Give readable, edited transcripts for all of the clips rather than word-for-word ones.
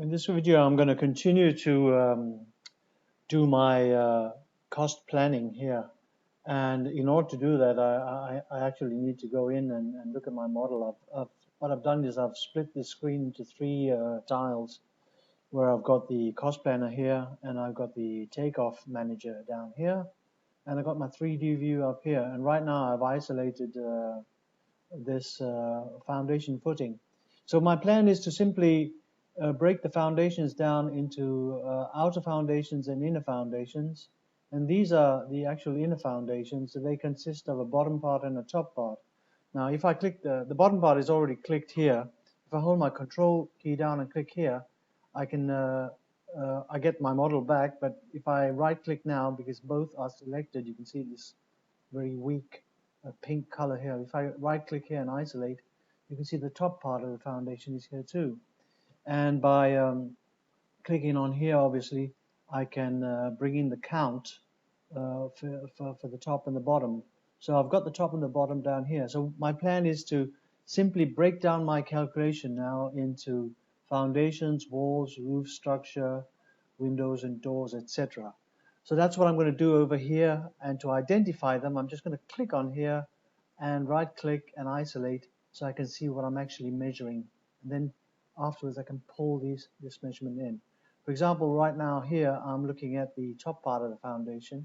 In this video, I'm going to continue to do my cost planning here. And in order to do that, I actually need to go in and look at my model. What I've done is I've split the screen into three tiles where I've got the cost planner here, and I've got the takeoff manager down here, and I've got my 3D view up here. And right now I've isolated this foundation footing. So my plan is to simply break the foundations down into outer foundations and inner foundations. And these are the actual inner foundations. So they consist of a bottom part and a top part. Now, if I click the bottom part is already clicked here. If I hold my control key down and click here, I can I get my model back. But if I right click now, because both are selected, you can see this very weak pink color here. If I right click here and isolate, you can see the top part of the foundation is here too. And by clicking on here, obviously, I can bring in the count for the top and the bottom. So I've got the top and the bottom down here. So my plan is to simply break down my calculation now into foundations, walls, roof structure, windows and doors, etc. So that's what I'm going to do over here. And to identify them, I'm just going to click on here and right click and isolate so I can see what I'm actually measuring. And then afterwards I can pull this measurement in. For example, right now here I'm looking at the top part of the foundation.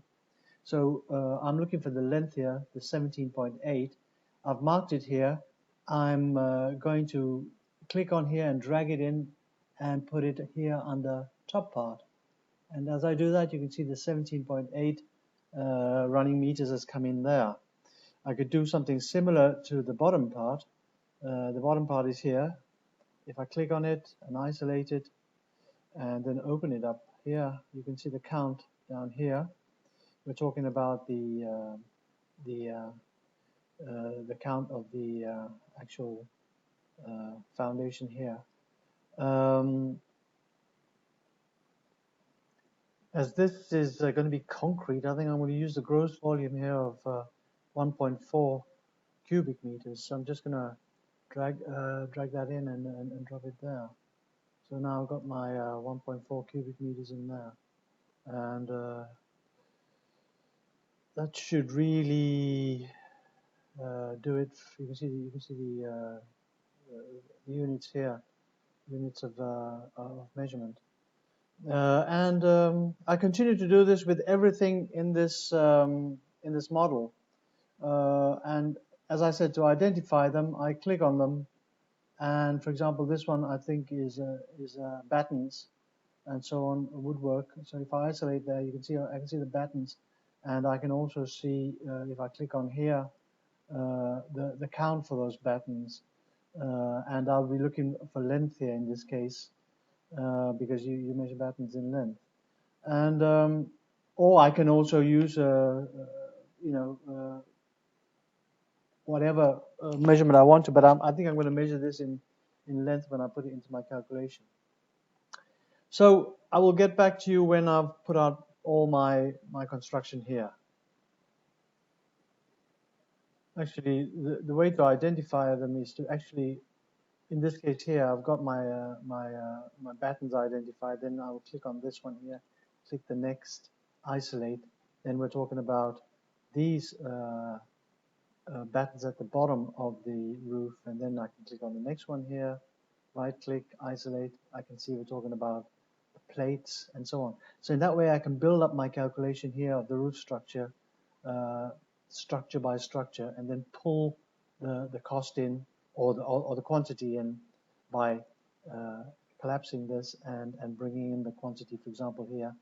So I'm looking for the length here, the 17.8. I've marked it here. I'm going to click on here and drag it in and put it here on the top part. And as I do that, you can see the 17.8 running meters has come in there. I could do something similar to the bottom part. The bottom part is here. If I click on it and isolate it and then open it up here, you can see the count down here. We're talking about the count of the actual foundation here. As this is going to be concrete, I think I'm going to use the gross volume here of 1.4 cubic meters. So I'm just going to drag that in and drop it there. So now I've got my 1.4 cubic meters in there, and that should really do it. You can see the units here, units of measurement. And I continue to do this with everything in this model. And as I said, to identify them, I click on them. And for example, this one I think is battens and so on, woodwork. So if I isolate there, you can see I can see the battens, and I can also see if I click on here the count for those battens. And I'll be looking for length here in this case. Because you measure battens in length, and or I can also use whatever measurement I want to, but I think I'm going to measure this in length when I put it into my calculation. So I will get back to you when I've put out all my construction here. Actually, the way to identify them is to actually, in this case here, I've got my my battens identified. Then I will click on this one here, click the next, isolate. Then we're talking about these battens at the bottom of the roof, and then I can click on the next one here, right click, isolate. I can see we're talking about the plates and so on. So in that way I can build up my calculation here of the roof structure, structure by structure, and then pull the cost in or the quantity in by collapsing this and bringing in the quantity, for example, here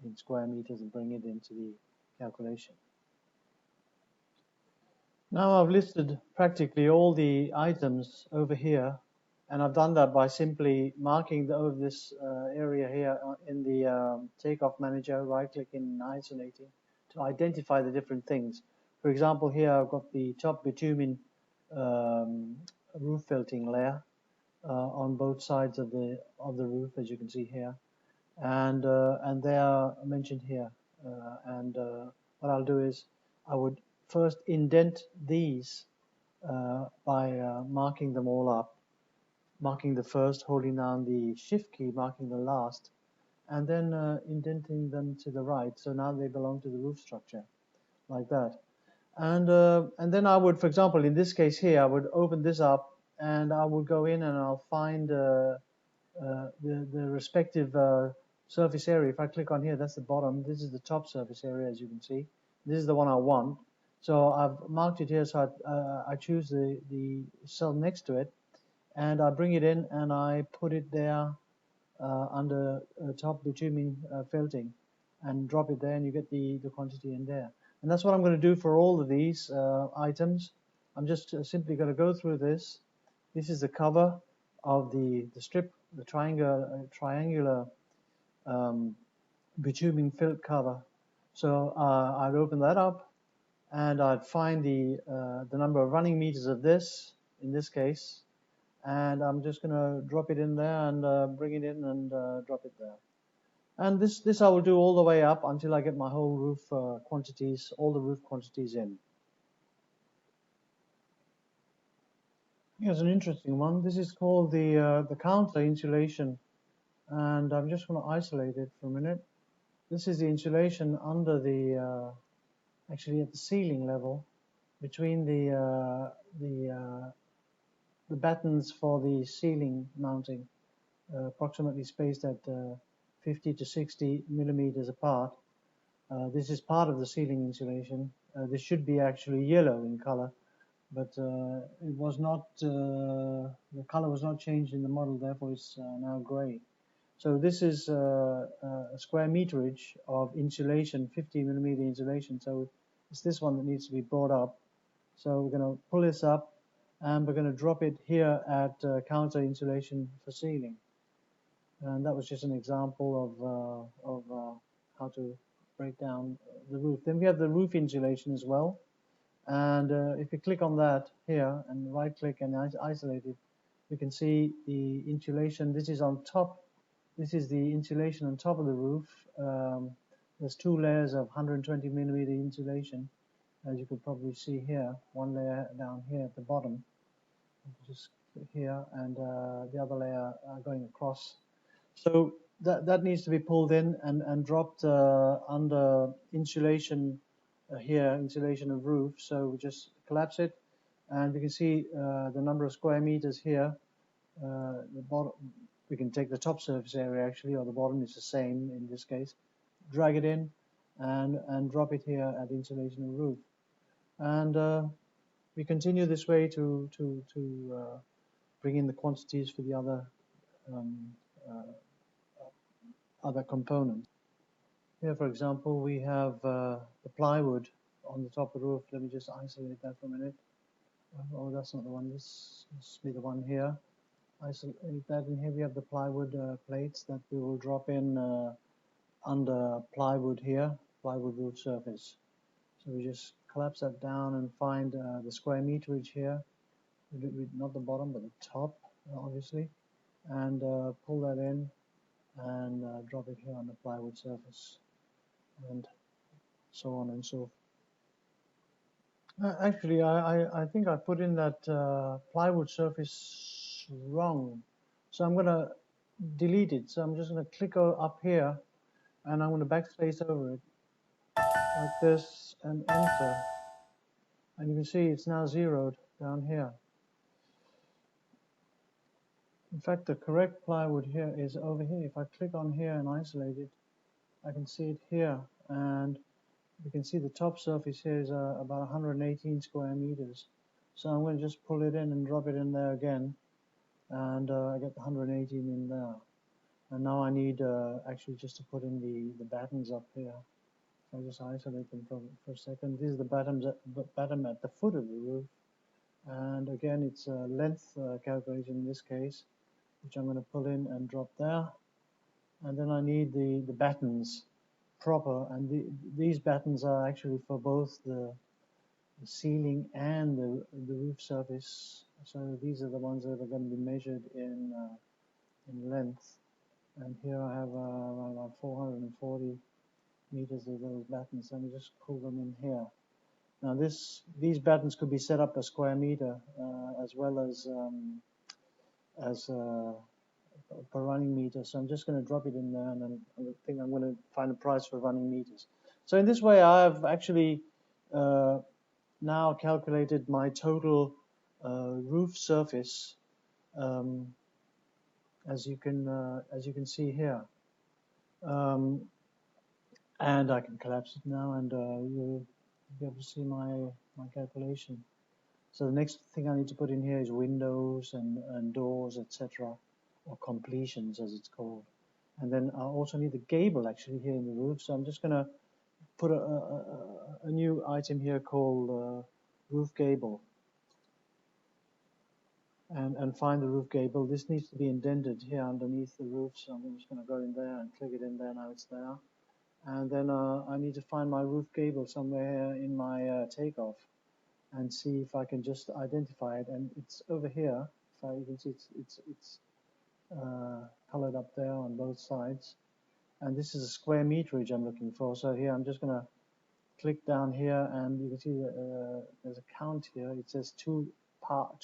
in square meters, and bring it into the calculation. Now I've listed practically all the items over here, and I've done that by simply marking over this area here in the takeoff manager, right-clicking and isolating to identify the different things. For example, here I've got the top bitumen roof felting layer on both sides of the roof, as you can see here, and they are mentioned here. What I'll do is I would first indent these by marking them all up, marking the first, holding down the shift key, marking the last, and then indenting them to the right. So now they belong to the roof structure, like that. And then I would, for example, in this case here, I would open this up and I would go in and I'll find the respective surface area. If I click on here, that's the bottom. This is the top surface area, as you can see. This is the one I want. So I've marked it here, so I choose the cell next to it, and I bring it in and I put it there under top bitumen felting, and drop it there, and you get the quantity in there. And that's what I'm going to do for all of these items. I'm just simply going to go through this. This is the cover of the strip, the triangular bitumen filled cover. So I'd open that up, and I'd find the number of running meters of this, in this case, and I'm just going to drop it in there and bring it in and drop it there. And this I will do all the way up until I get my whole roof quantities, all the roof quantities in. Here's an interesting one. This is called the counter insulation, and I'm just going to isolate it for a minute. This is the insulation under the actually at the ceiling level, between the battens for the ceiling mounting, approximately spaced at 50 to 60 millimeters apart. This is part of the ceiling insulation. This should be actually yellow in color, but it was not. The color was not changed in the model, therefore it's now gray. So this is a square meterage of insulation, 50 millimeter insulation. So it's this one that needs to be brought up. So we're going to pull this up, and we're going to drop it here at counter insulation for ceiling. And that was just an example of how to break down the roof. Then we have the roof insulation as well. And if you click on that here and right click and isolate it, you can see the insulation. This is on top. This is the insulation on top of the roof. There's two layers of 120 millimeter insulation, as you could probably see here. One layer down here at the bottom, just here, and the other layer going across. So that needs to be pulled in and dropped under insulation here, insulation of roof. So we just collapse it, and we can see the number of square meters here. The bottom, we can take the top surface area actually, or the bottom is the same in this case. Drag it in and drop it here at insulation of roof. And we continue this way to bring in the quantities for the other components. Here, for example, we have the plywood on the top of the roof. Let me just isolate that for a minute. Oh, that's not the one. This must be the one here. Isolate that, and here we have the plywood plates that we will drop in under plywood here, plywood roof surface. So we just collapse that down and find the square meterage here, not the bottom but the top, obviously, and pull that in and drop it here on the plywood surface, and so on and so forth. Actually, I think I put in that plywood surface wrong, so I'm going to delete it. So I'm just going to click up here, and I'm going to backspace over it like this and enter, and you can see it's now zeroed down here. In fact, the correct plywood here is over here. If I click on here and isolate it, I can see it here, and you can see the top surface here is about 118 square meters. So I'm going to just pull it in and drop it in there again, and I get the 118 in there. And now I need actually just to put in the battens up here. So I'll just isolate them for a second. These are the batten at the foot of the roof, and again it's a length calculation in this case, which I'm going to pull in and drop there. And then I need the battens proper, and these battens are actually for both the ceiling and the roof surface. So these are the ones that are going to be measured in length. And here I have around about 440 meters of those battens. Let me just pull them in here. Now these battens could be set up per square meter as well as as per running meter. So I'm just going to drop it in there, and then I think I'm going to find a price for running meters. So in this way, I've actually now calculated my total roof surface, as you can see here, and I can collapse it now, and you'll be able to see my calculation. So the next thing I need to put in here is windows and doors, etc., or completions as it's called. And then I also need the gable actually here in the roof. So I'm just going to put a new item here called roof gable, and find the roof gable. This needs to be indented here underneath the roof. So I'm just going to go in there and click it in there. Now it's there. And then I need to find my roof gable somewhere in my takeoff, and see if I can just identify it. And it's over here. So you can see it's colored up there on both sides. And this is a square meterage I'm looking for. So here I'm just going to click down here, and you can see that, there's a count here. It says two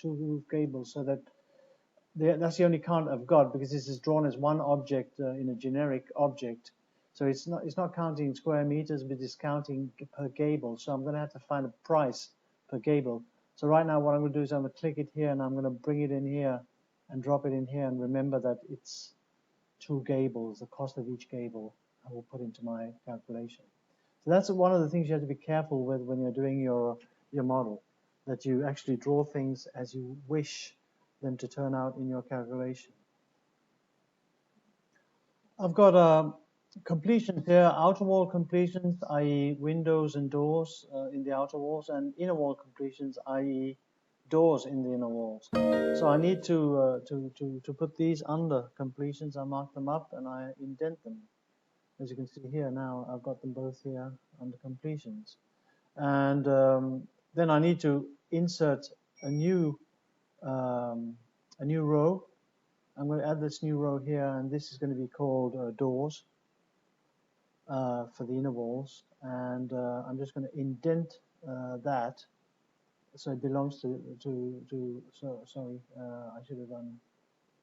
roof gables. So that's the only count I've got, because this is drawn as one object in a generic object. So it's not counting square meters, but it's counting per gable. So I'm going to have to find a price per gable. So right now what I'm going to do is I'm going to click it here, and I'm going to bring it in here and drop it in here, and remember that it's 2 gables. The cost of each gable I will put into my calculation. So that's one of the things you have to be careful with when you're doing your model, that you actually draw things as you wish them to turn out in your calculation. I've got completions here, outer wall completions, i.e. windows and doors in the outer walls, and inner wall completions, i.e. doors in the inner walls. So I need to put these under completions. I mark them up and I indent them. As you can see here now, I've got them both here under completions. And then I need to insert a new row. I'm going to add this new row here, and this is going to be called doors for the inner walls. And I'm just going to indent that so it belongs to sorry, I should have done,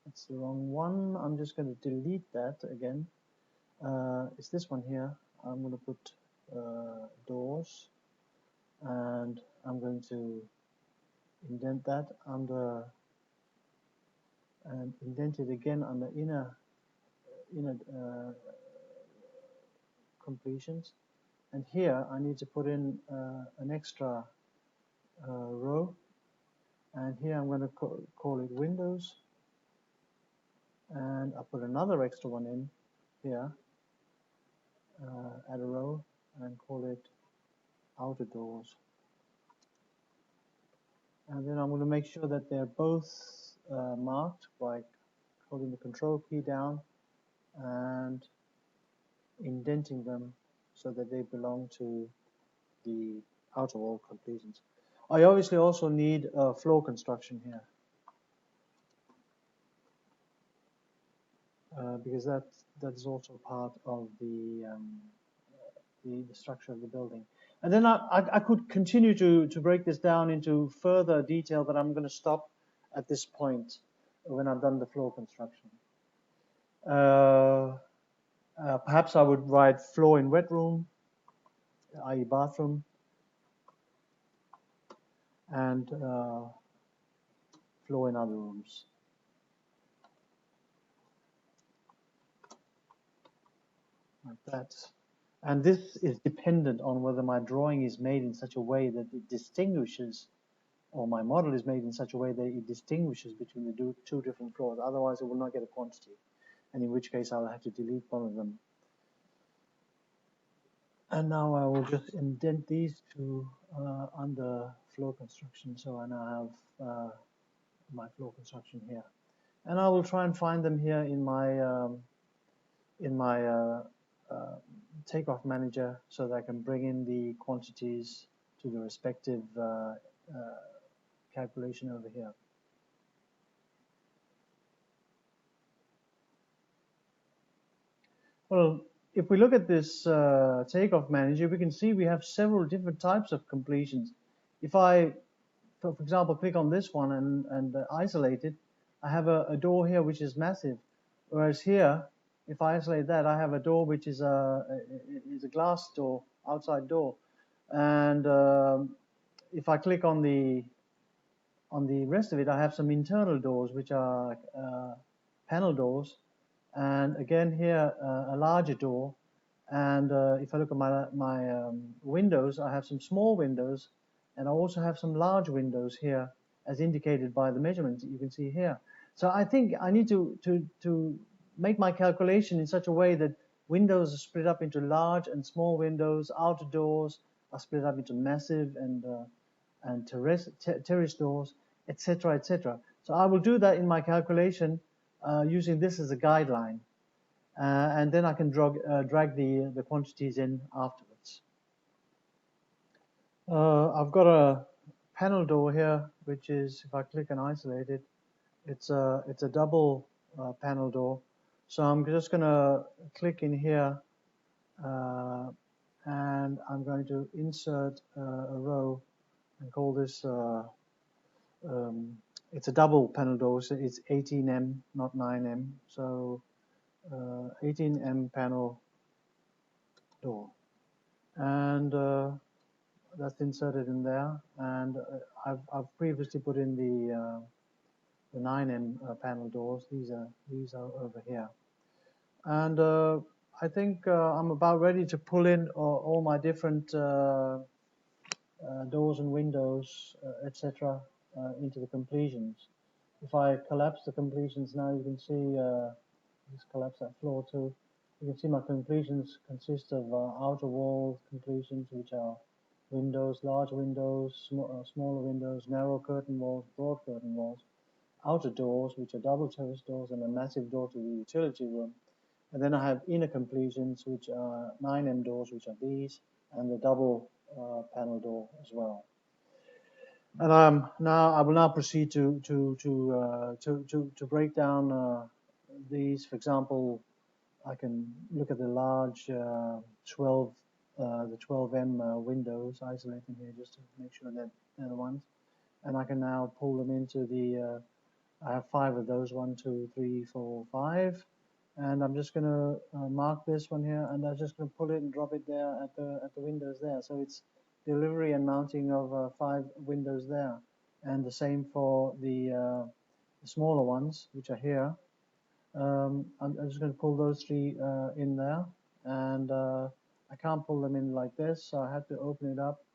that's the wrong one. I'm just going to delete that again. It's this one here. I'm going to put doors, and I'm going to indent that under, and indent it again under inner completions. And here I need to put in an extra row, and here I'm going to call it windows, and I'll put another extra one in here, add a row, and call it outer doors. And then I'm going to make sure that they're both marked by holding the control key down and indenting them so that they belong to the outer wall completions. I obviously also need a floor construction here, because that is also part of the structure of the building. And then I could continue to break this down into further detail, but I'm going to stop at this point when I've done the floor construction. Perhaps I would write floor in wet room, i.e. bathroom, and floor in other rooms. Like that. And this is dependent on whether my drawing is made in such a way that it distinguishes, or my model is made in such a way that it distinguishes between the two different floors. Otherwise, it will not get a quantity, and in which case I'll have to delete one of them. And now I will just indent these two under floor construction. So I now have my floor construction here, and I will try and find them here in my takeoff manager, so that I can bring in the quantities to the respective calculation over here. Well, if we look at this takeoff manager, we can see we have several different types of completions. If I, for example, click on this one and isolate it, I have a door here which is massive, whereas here, if I isolate that, I have a door which is a glass door, outside door, and if I click on the rest of it, I have some internal doors which are panel doors, and again here a larger door. And if I look at my windows, I have some small windows, and I also have some large windows here, as indicated by the measurements that you can see here. So I think I need to make my calculation in such a way that windows are split up into large and small windows, outer doors are split up into massive and terrace doors, etc., etc. So I will do that in my calculation using this as a guideline. And then I can drag the quantities in afterwards. I've got a panel door here, which is, if I click and isolate it, it's a double panel door. So I'm just going to click in here, and I'm going to insert a row and call this. It's a double panel door, so it's 18M, not 9M. So 18M panel door, and that's inserted in there. And I've previously put in the 9M panel doors. These are over here, and I think I'm about ready to pull in all my different doors and windows, etc., into the completions. If I collapse the completions now, you can see. Just collapse that floor too. You can see my completions consist of outer wall completions, which are windows, large windows, smaller windows, narrow curtain walls, broad curtain walls, outer doors, which are double terrace doors, and a massive door to the utility room. And then I have inner completions, which are 9M doors, which are these, and the double panel door as well. And now I will now proceed to break down these. For example, I can look at the large 12M windows, isolate them here just to make sure that they're the ones. And I can now pull them into the, I have 5 of those, 1, 2, 3, 4, 5. And I'm just going to mark this one here, and I'm just going to pull it and drop it there at the windows there. So it's delivery and mounting of 5 windows there. And the same for the smaller ones, which are here. I'm just going to pull those 3 in there, and I can't pull them in like this, so I have to open it up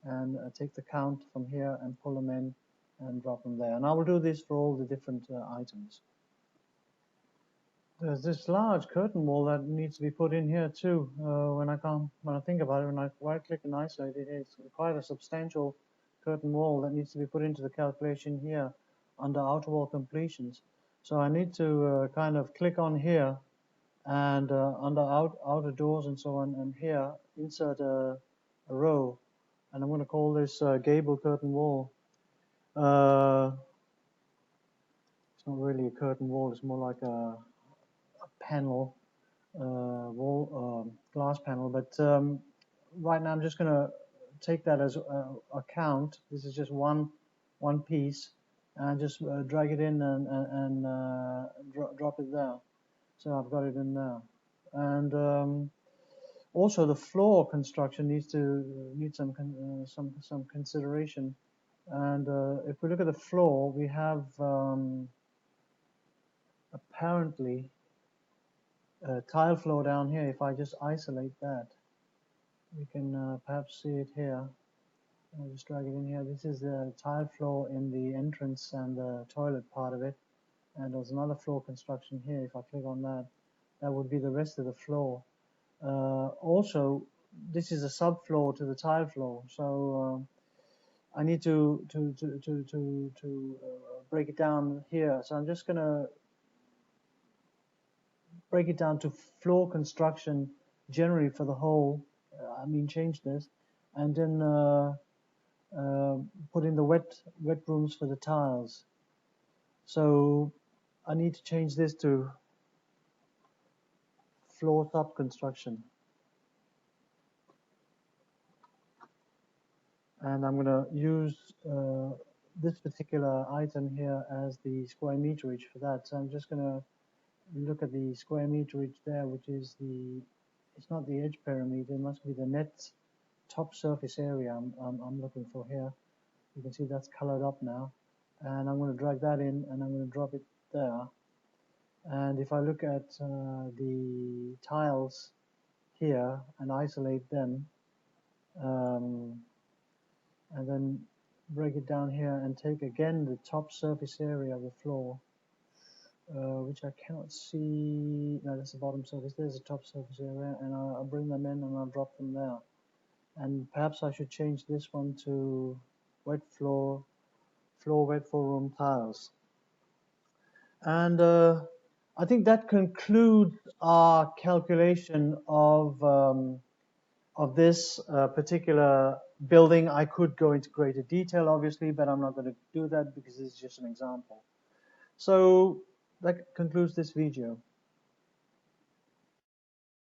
and take the count from here and pull them in and drop them there. And I will do this for all the different items. There's this large curtain wall that needs to be put in here too. When I think about it, when I right-click and isolate it, it's quite a substantial curtain wall that needs to be put into the calculation here under outer wall completions. So I need to kind of click on here and under outer doors and so on, and here insert a row, and I'm going to call this gable curtain wall. It's not really a curtain wall; it's more like a panel wall, glass panel. But right now I'm just going to take that as a count. This is just one piece, and just drag it in and drop it there. So I've got it in there. And also the floor construction needs some consideration. And if we look at the floor, we have apparently a tile floor down here. If I just isolate that, we can perhaps see it here. I'll just drag it in here. This is the tile floor in the entrance and the toilet part of it. And there's another floor construction here. If I click on that, that would be the rest of the floor. Also, this is a subfloor to the tile floor, so I need to break it down here. So I'm just going to break it down to floor construction generally for the whole. Change this, and then put in the wet rooms for the tiles. So I need to change this to floor sub construction, and I'm going to use this particular item here as the square meterage for that. So I'm just going to look at the square meterage there, which is it's not the edge parameter, it must be the net top surface area I'm looking for here. You can see that's colored up now. And I'm going to drag that in and I'm going to drop it there. And if I look at the tiles here and isolate them, and then break it down here and take again the top surface area of the floor, which I cannot see. No, that's the bottom surface. There's the top surface area, and I'll bring them in and I'll drop them there. And perhaps I should change this one to wet floor wet floor room tiles. And I think that concludes our calculation of this particular building. I could go into greater detail, obviously, but I'm not going to do that because this is just an example. So that concludes this video.